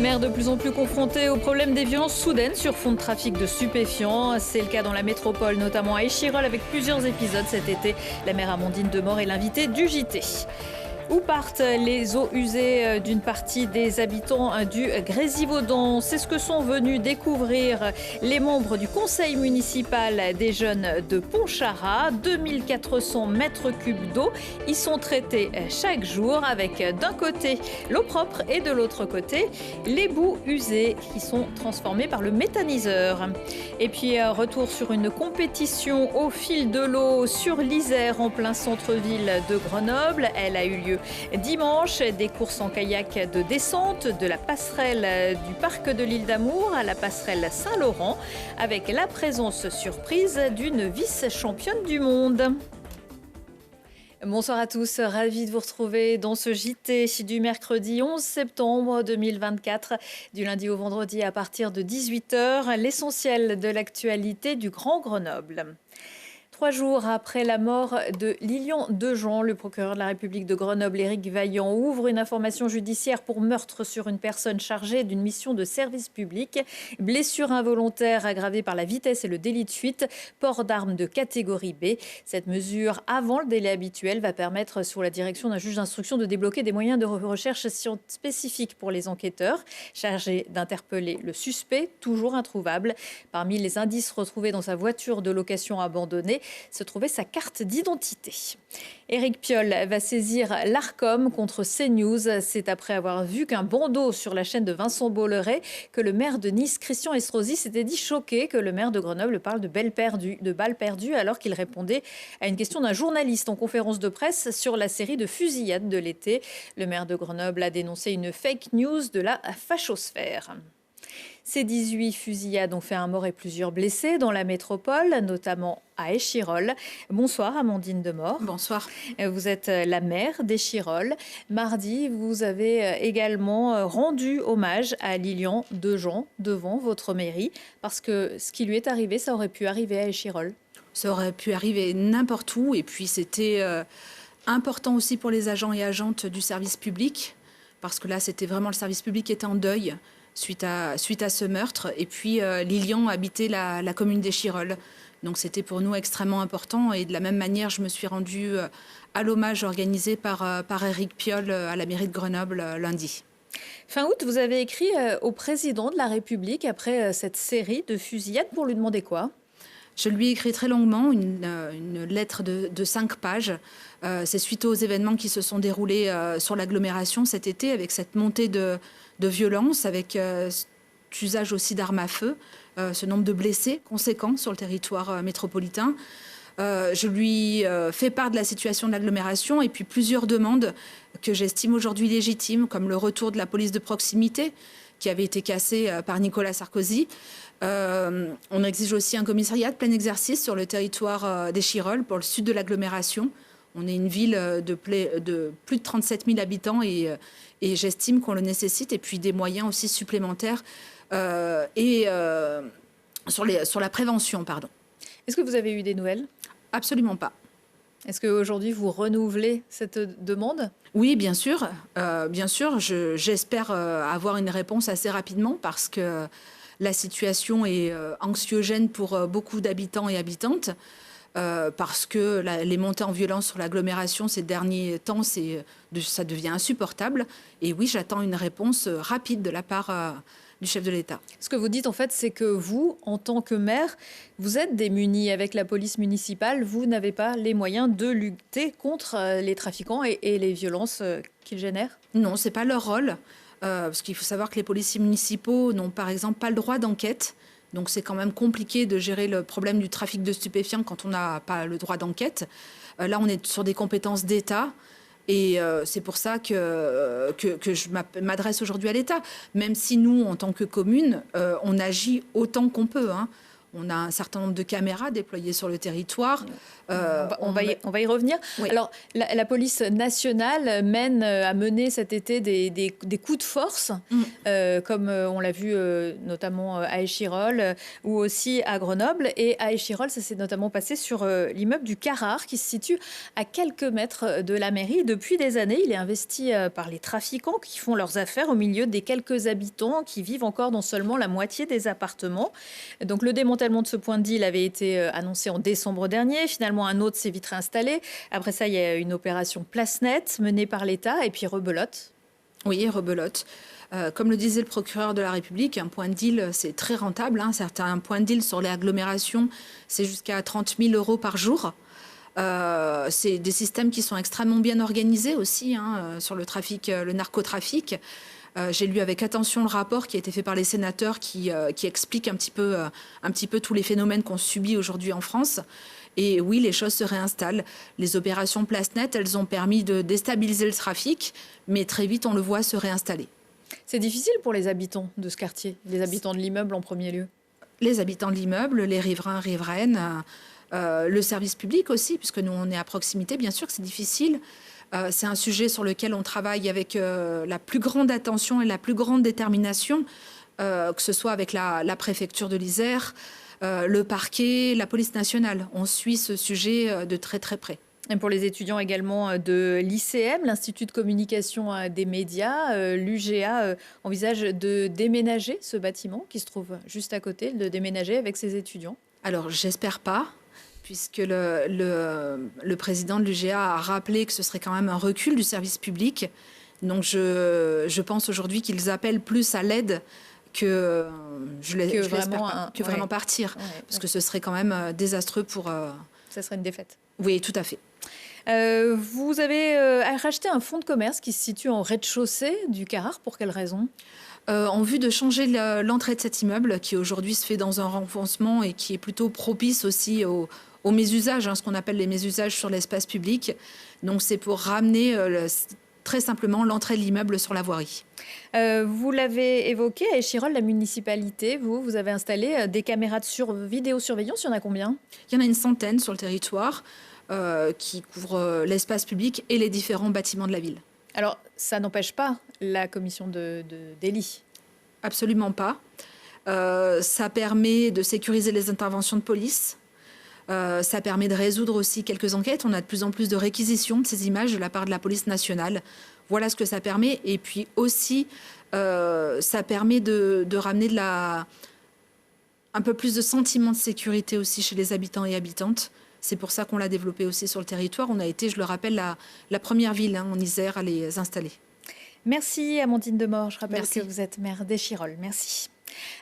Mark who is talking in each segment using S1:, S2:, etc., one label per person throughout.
S1: maires de plus en plus confrontés au problème des violences soudaines sur fond de trafic de stupéfiants. C'est le cas dans la métropole, notamment à Échirolles, avec plusieurs épisodes cet été. La maire Amandine Demort est l'invitée du JT. Où partent les eaux usées d'une partie des habitants du Grésivaudan? C'est ce que sont venus découvrir les membres du conseil municipal des jeunes de Pontcharrat. 2400 mètres cubes d'eau y sont traités chaque jour avec d'un côté l'eau propre et de l'autre côté les boues usées qui sont transformées par le méthaniseur. Et puis retour sur une compétition au fil de l'eau sur l'Isère en plein centre-ville de Grenoble. Elle a eu lieu dimanche, des courses en kayak de descente de la passerelle du parc de l'Île d'Amour à la passerelle Saint-Laurent avec la présence surprise d'une vice-championne du monde. Bonsoir à tous, ravi de vous retrouver dans ce JT du mercredi 11 septembre 2024, du lundi au vendredi à partir de 18h, l'essentiel de l'actualité du Grand Grenoble. 3 jours après la mort de Lilian Dejean, le procureur de la République de Grenoble, Éric Vaillant, ouvre une information judiciaire pour meurtre sur une personne chargée d'une mission de service public, blessure involontaire aggravée par la vitesse et le délit de fuite, port d'armes de catégorie B. Cette mesure, avant le délai habituel, va permettre, sous la direction d'un juge d'instruction, de débloquer des moyens de recherche spécifiques pour les enquêteurs, chargés d'interpeller le suspect, toujours introuvable. Parmi les indices retrouvés dans sa voiture de location abandonnée, se trouvait sa carte d'identité. Éric Piolle va saisir l'Arcom contre CNews. C'est après avoir vu qu'un bandeau sur la chaîne de Vincent Bolloré que le maire de Nice, Christian Estrosi, s'était dit choqué que le maire de Grenoble parle de balles perdues alors qu'il répondait à une question d'un journaliste en conférence de presse sur la série de fusillades de l'été. Le maire de Grenoble a dénoncé une fake news de la fachosphère. Ces 18 fusillades ont fait un mort et plusieurs blessés dans la métropole, notamment à Échirolles. Bonsoir Amandine Demort.
S2: Bonsoir.
S1: Vous êtes la maire d'Échirolles. Mardi, vous avez également rendu hommage à Lilian Dejean devant votre mairie, parce que ce qui lui est arrivé, ça aurait pu arriver à Échirolles.
S2: Ça aurait pu arriver n'importe où, et puis c'était important aussi pour les agents et agentes du service public, parce que là, c'était vraiment le service public qui était en deuil suite à ce meurtre. Et puis, Lilian habitait la commune d'Échirolles. Donc, c'était pour nous extrêmement important. Et de la même manière, je me suis rendue à l'hommage organisé par Éric Piolle à la mairie de Grenoble lundi.
S1: Fin août, vous avez écrit au président de la République après cette série de fusillades pour lui demander quoi ?
S2: Je lui ai écrit très longuement une lettre de 5 pages. C'est suite aux événements qui se sont déroulés sur l'agglomération cet été, avec cette montée de violence, avec cet usage aussi d'armes à feu, ce nombre de blessés conséquents sur le territoire métropolitain. Je lui fais part de la situation de l'agglomération et puis plusieurs demandes que j'estime aujourd'hui légitimes, comme le retour de la police de proximité qui avait été cassée par Nicolas Sarkozy. On exige aussi un commissariat de plein exercice sur le territoire d'Échirolles pour le sud de l'agglomération. On est une ville de plus de 37 000 habitants et j'estime qu'on le nécessite. Et puis des moyens aussi supplémentaires sur la prévention, pardon.
S1: Est-ce que vous avez eu des nouvelles ?
S2: Absolument pas.
S1: Est-ce qu'aujourd'hui, vous renouvelez cette demande ?
S2: Oui, bien sûr. J'espère avoir une réponse assez rapidement parce que la situation est anxiogène pour beaucoup d'habitants et habitantes. Parce que les montées en violence sur l'agglomération ces derniers temps, ça devient insupportable. Et oui, j'attends une réponse rapide de la part du chef de l'État. Ce
S1: que vous dites, en fait, c'est que vous, en tant que maire, vous êtes démunis avec la police municipale. Vous n'avez pas les moyens de lutter contre les trafiquants et les violences qu'ils génèrent ?
S2: Non, ce n'est pas leur rôle. Parce qu'il faut savoir que les policiers municipaux n'ont, par exemple, pas le droit d'enquête. Donc c'est quand même compliqué de gérer le problème du trafic de stupéfiants quand on n'a pas le droit d'enquête. Là, on est sur des compétences d'État. Et c'est pour ça que je m'adresse aujourd'hui à l'État. Même si nous, en tant que commune, on agit autant qu'on peut. On a un certain nombre de caméras déployées sur le territoire.
S1: On va y revenir.
S2: Oui.
S1: Alors, la police nationale a mené cet été des coups de force, comme on l'a vu notamment à Échirolles ou aussi à Grenoble. Et à Échirolles, ça s'est notamment passé sur l'immeuble du Carrare, qui se situe à quelques mètres de la mairie. Depuis des années, il est investi par les trafiquants qui font leurs affaires au milieu des quelques habitants qui vivent encore dans seulement la moitié des appartements. Donc, le démantèlement de ce point de deal avait été annoncé en décembre dernier. Finalement, un autre s'est vite réinstallé. Après ça, il y a une opération place nette menée par l'État et puis rebelote.
S2: Oui, rebelote. Comme le disait le procureur de la République, un point de deal, c'est très rentable. Certains points de deal sur les agglomérations, c'est jusqu'à 30 000 € par jour. C'est des systèmes qui sont extrêmement bien organisés aussi sur le trafic, le narcotrafic. J'ai lu avec attention le rapport qui a été fait par les sénateurs qui explique un petit peu tous les phénomènes qu'on subit aujourd'hui en France. Et oui, les choses se réinstallent. Les opérations place nette, elles ont permis de déstabiliser le trafic, mais très vite, on le voit se réinstaller.
S1: C'est difficile pour les habitants de ce quartier, les habitants de l'immeuble en premier lieu.
S2: Les habitants de l'immeuble, les riverains, riveraines, le service public aussi, puisque nous, on est à proximité. Bien sûr que c'est difficile. C'est un sujet sur lequel on travaille avec la plus grande attention et la plus grande détermination, que ce soit avec la préfecture de l'Isère, le parquet, la police nationale. On suit ce sujet de très très près.
S1: Et pour les étudiants également de l'ICM, l'Institut de communication des médias, l'UGA envisage de déménager ce bâtiment qui se trouve juste à côté, de déménager avec ses étudiants.
S2: Alors, j'espère pas, puisque le président de l'UGA a rappelé que ce serait quand même un recul du service public. Donc, je pense aujourd'hui qu'ils appellent plus à l'aide que vraiment partir, parce que ce serait quand même désastreux pour...
S1: Ça serait une défaite.
S2: Oui, tout à fait.
S1: Vous avez racheté un fonds de commerce qui se situe en rez-de-chaussée du Carrare. Pour quelle raison ?
S2: En vue de changer l'entrée de cet immeuble, qui aujourd'hui se fait dans un renfoncement et qui est plutôt propice aussi aux mésusages, ce qu'on appelle les mésusages sur l'espace public. Donc c'est pour ramener très simplement l'entrée de l'immeuble sur la voirie.
S1: Vous l'avez évoqué, à Échirolles, la municipalité, vous avez installé des caméras de vidéosurveillance. Il y en a combien ?
S2: Il y en a une centaine sur le territoire qui couvrent l'espace public et les différents bâtiments de la ville.
S1: Alors, ça n'empêche pas la commission de délit ?
S2: Absolument pas. Ça permet de sécuriser les interventions de police. Ça permet de résoudre aussi quelques enquêtes. On a de plus en plus de réquisitions de ces images de la part de la police nationale. Voilà ce que ça permet. Et puis aussi, ça permet de ramener un peu plus de sentiment de sécurité aussi chez les habitants et habitantes. C'est pour ça qu'on l'a développé aussi sur le territoire. On a été, je le rappelle, la première ville en Isère à les installer.
S1: Merci Amandine Demort. Je rappelle que vous êtes maire d'Échirolles. Merci.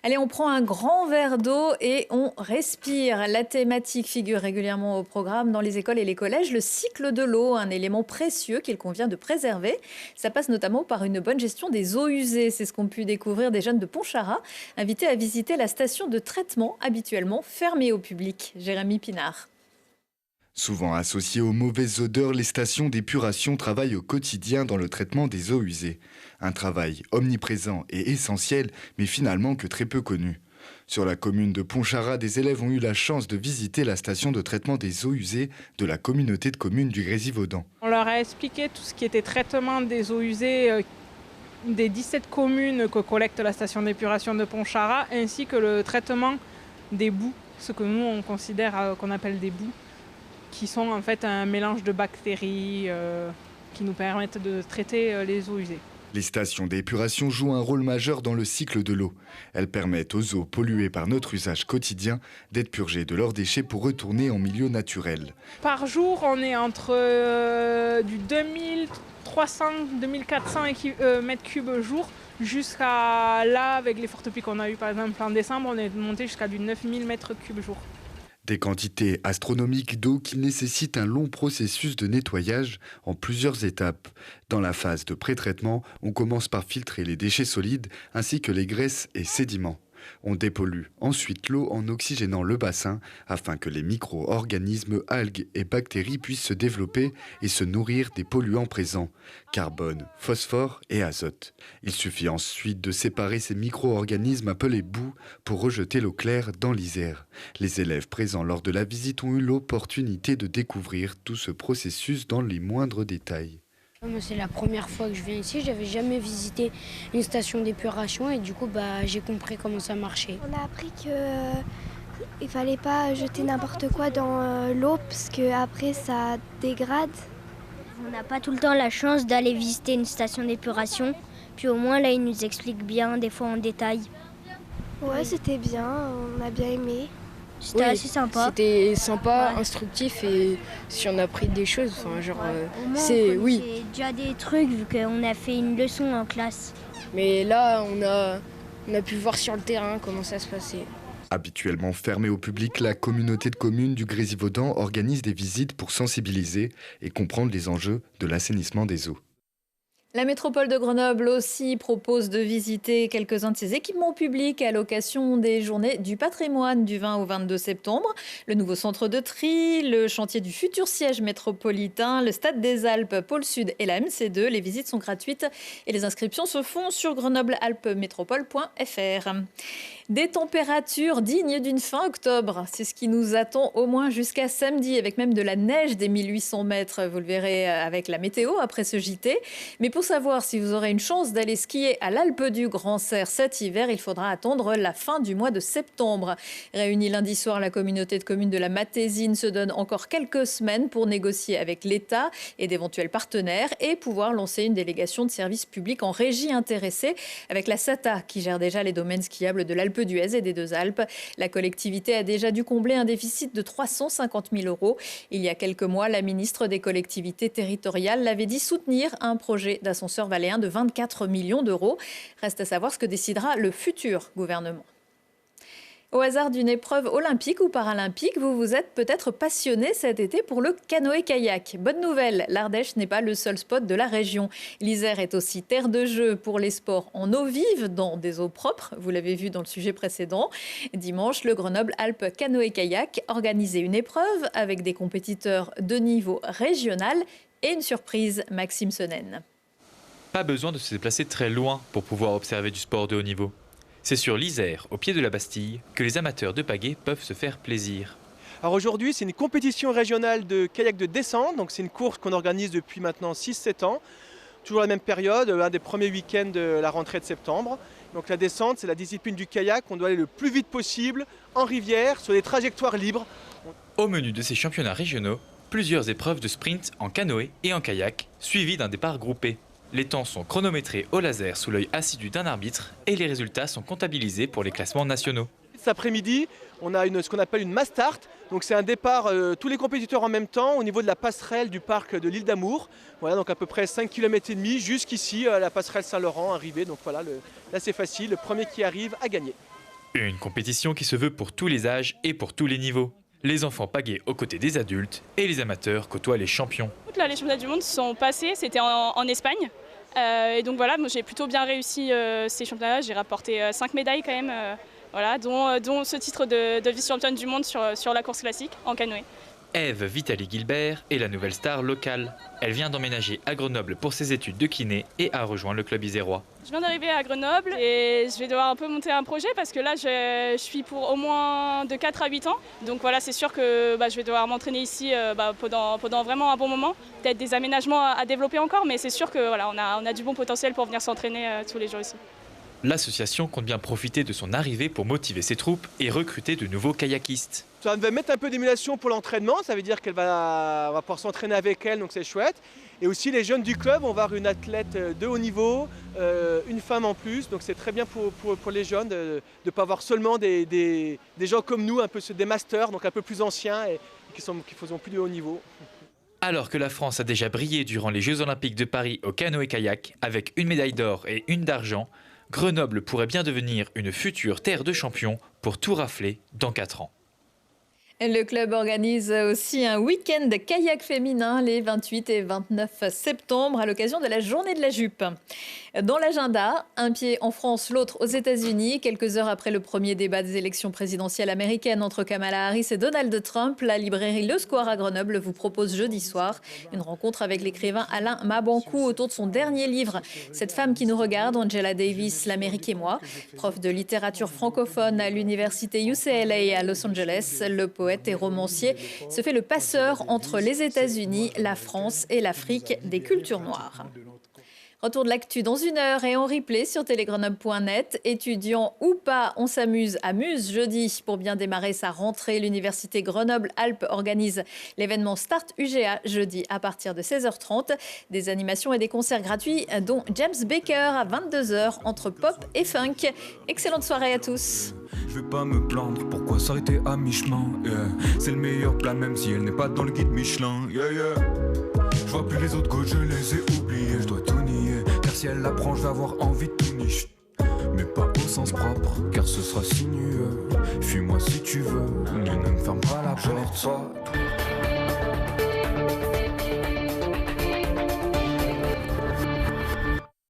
S1: Allez, on prend un grand verre d'eau et on respire. La thématique figure régulièrement au programme dans les écoles et les collèges. Le cycle de l'eau, un élément précieux qu'il convient de préserver. Ça passe notamment par une bonne gestion des eaux usées. C'est ce qu'ont pu découvrir des jeunes de Pontcharra, invités à visiter la station de traitement habituellement fermée au public. Jérémy Pinard.
S3: Souvent associées aux mauvaises odeurs, les stations d'épuration travaillent au quotidien dans le traitement des eaux usées. Un travail omniprésent et essentiel, mais finalement que très peu connu. Sur la commune de Pontcharra, des élèves ont eu la chance de visiter la station de traitement des eaux usées de la communauté de communes du Grésivaudan.
S4: On leur a expliqué tout ce qui était traitement des eaux usées des 17 communes que collecte la station d'épuration de Pontcharra, ainsi que le traitement des boues, ce que nous on considère qu'on appelle des boues, qui sont en fait un mélange de bactéries qui nous permettent de traiter les eaux usées.
S3: Les stations d'épuration jouent un rôle majeur dans le cycle de l'eau. Elles permettent aux eaux polluées par notre usage quotidien d'être purgées de leurs déchets pour retourner en milieu naturel.
S4: Par jour, on est entre du 2300-2400 mètres cubes jour jusqu'à là, avec les fortes pluies qu'on a eues par exemple en décembre, on est monté jusqu'à du 9000 mètres cubes jour.
S3: Des quantités astronomiques d'eau qui nécessitent un long processus de nettoyage en plusieurs étapes. Dans la phase de pré-traitement, on commence par filtrer les déchets solides ainsi que les graisses et sédiments. On dépollue ensuite l'eau en oxygénant le bassin afin que les micro-organismes, algues et bactéries puissent se développer et se nourrir des polluants présents, carbone, phosphore et azote. Il suffit ensuite de séparer ces micro-organismes appelés boues pour rejeter l'eau claire dans l'Isère. Les élèves présents lors de la visite ont eu l'opportunité de découvrir tout ce processus dans les moindres détails.
S5: C'est la première fois que je viens ici, j'avais jamais visité une station d'épuration et du coup j'ai compris comment ça marchait.
S6: On a appris qu'il ne fallait pas jeter n'importe quoi dans l'eau parce qu'après ça dégrade.
S7: On n'a pas tout le temps la chance d'aller visiter une station d'épuration, puis au moins là ils nous expliquent bien, des fois en détail.
S6: Ouais, c'était bien, on a bien aimé.
S7: C'était assez sympa.
S5: C'était sympa, instructif et si on a appris des choses,
S7: Au moins, c'est déjà des trucs vu qu'on a fait une leçon en classe.
S5: Mais là, on a pu voir sur le terrain comment ça se passait.
S3: Habituellement fermée au public, la communauté de communes du Grésivaudan organise des visites pour sensibiliser et comprendre les enjeux de l'assainissement des eaux.
S1: La métropole de Grenoble aussi propose de visiter quelques-uns de ses équipements publics à l'occasion des journées du patrimoine du 20 au 22 septembre. Le nouveau centre de tri, le chantier du futur siège métropolitain, le stade des Alpes, Pôle Sud et la MC2. Les visites sont gratuites et les inscriptions se font sur grenoblealpesmétropole.fr. Des températures dignes d'une fin octobre, c'est ce qui nous attend au moins jusqu'à samedi, avec même de la neige des 1800 mètres. Vous le verrez avec la météo après ce JT. Mais pour savoir si vous aurez une chance d'aller skier à l'Alpe du Grand Serre cet hiver, il faudra attendre la fin du mois de septembre. Réunie lundi soir, la communauté de communes de la Matésine se donne encore quelques semaines pour négocier avec l'État et d'éventuels partenaires et pouvoir lancer une délégation de services publics en régie intéressée avec la SATA qui gère déjà les domaines skiables de l'Alpe d'Huez et des Deux Alpes. La collectivité a déjà dû combler un déficit de 350 000 €. Il y a quelques mois, la ministre des collectivités territoriales l'avait dit soutenir un projet d'ascenseur valléen de 24 millions d'euros. Reste à savoir ce que décidera le futur gouvernement. Au hasard d'une épreuve olympique ou paralympique, vous vous êtes peut-être passionné cet été pour le canoë-kayak. Bonne nouvelle, l'Ardèche n'est pas le seul spot de la région. L'Isère est aussi terre de jeu pour les sports en eau vive, dans des eaux propres. Vous l'avez vu dans le sujet précédent. Dimanche, le Grenoble Alpes Canoë-Kayak organisait une épreuve avec des compétiteurs de niveau régional et une surprise, Maxime Sonnen.
S8: Pas besoin de se déplacer très loin pour pouvoir observer du sport de haut niveau. C'est sur l'Isère, au pied de la Bastille, que les amateurs de pagaie peuvent se faire plaisir.
S9: Alors aujourd'hui, c'est une compétition régionale de kayak de descente. Donc c'est une course qu'on organise depuis maintenant 6-7 ans. Toujours la même période, un des premiers week-ends de la rentrée de septembre. Donc la descente, c'est la discipline du kayak. On doit aller le plus vite possible en rivière, sur des trajectoires libres.
S8: Au menu de ces championnats régionaux, plusieurs épreuves de sprint en canoë et en kayak, suivies d'un départ groupé. Les temps sont chronométrés au laser sous l'œil assidu d'un arbitre et les résultats sont comptabilisés pour les classements nationaux.
S9: Cet après-midi, on a ce qu'on appelle une mass start. Donc c'est un départ, tous les compétiteurs en même temps, au niveau de la passerelle du parc de l'île d'Amour. Voilà, donc à peu près 5,5 km jusqu'ici, à la passerelle Saint-Laurent, arrivée. Donc voilà, là c'est facile, le premier qui arrive a gagné.
S8: Une compétition qui se veut pour tous les âges et pour tous les niveaux. Les enfants pagaient aux côtés des adultes et les amateurs côtoient les champions.
S10: Là, les championnats du monde sont passés, c'était en Espagne. Et donc voilà, moi, j'ai plutôt bien réussi ces championnats. J'ai rapporté 5 médailles quand même, voilà, dont ce titre de vice-championne du monde sur la course classique en canoë.
S8: Ève Vitali-Gilbert est la nouvelle star locale. Elle vient d'emménager à Grenoble pour ses études de kiné et a rejoint le club isérois.
S10: Je viens d'arriver à Grenoble et je vais devoir un peu monter un projet parce que là je suis pour au moins de 4 à 8 ans. Donc voilà, c'est sûr que je vais devoir m'entraîner ici pendant vraiment un bon moment. Peut-être des aménagements à développer encore, mais c'est sûr que voilà, on a du bon potentiel pour venir s'entraîner tous les jours ici.
S8: L'association compte bien profiter de son arrivée pour motiver ses troupes et recruter de nouveaux kayakistes.
S9: Ça va mettre un peu d'émulation pour l'entraînement, ça veut dire qu'elle va pouvoir s'entraîner avec elle, donc c'est chouette. Et aussi les jeunes du club, on va avoir une athlète de haut niveau, une femme en plus, donc c'est très bien pour les jeunes de ne pas avoir seulement des gens comme nous, un peu des masters, donc un peu plus anciens et qui font plus de haut niveau.
S8: Alors que la France a déjà brillé durant les Jeux Olympiques de Paris au canoë-kayak avec une médaille d'or et une d'argent, Grenoble pourrait bien devenir une future terre de champions pour tout rafler dans 4 ans.
S1: Le club organise aussi un week-end de kayak féminin les 28 et 29 septembre à l'occasion de la journée de la jupe. Dans l'agenda, un pied en France, l'autre aux États-Unis. Quelques heures après le premier débat des élections présidentielles américaines entre Kamala Harris et Donald Trump, la librairie Le Square à Grenoble vous propose jeudi soir une rencontre avec l'écrivain Alain Mabanckou autour de son dernier livre. Cette femme qui nous regarde, Angela Davis, l'Amérique et moi. Prof de littérature francophone à l'université UCLA à Los Angeles, le poète et romancier se fait le passeur entre les États-Unis, la France et l'Afrique des cultures noires. Retour de l'actu dans 1 heure et en replay sur télégrenoble.net. Étudiants ou pas, on s'amuse à Muse jeudi. Pour bien démarrer sa rentrée, l'université Grenoble-Alpes organise l'événement Start UGA jeudi à partir de 16h30. Des animations et des concerts gratuits dont James Baker à 22h entre pop et funk. Excellente soirée à tous.
S11: Je vais pas me plaindre, pourquoi s'arrêter à mi-chemin, C'est le meilleur plat même si elle n'est pas dans le guide Michelin, Je vois plus les autres coachs, je les ai oubliés, je dois tout nier. Car si elle l'apprend, je vais avoir envie de tout niche. Mais pas au sens propre, car ce sera sinueux. Fuis-moi si tu veux, mais ne me ferme pas la porte.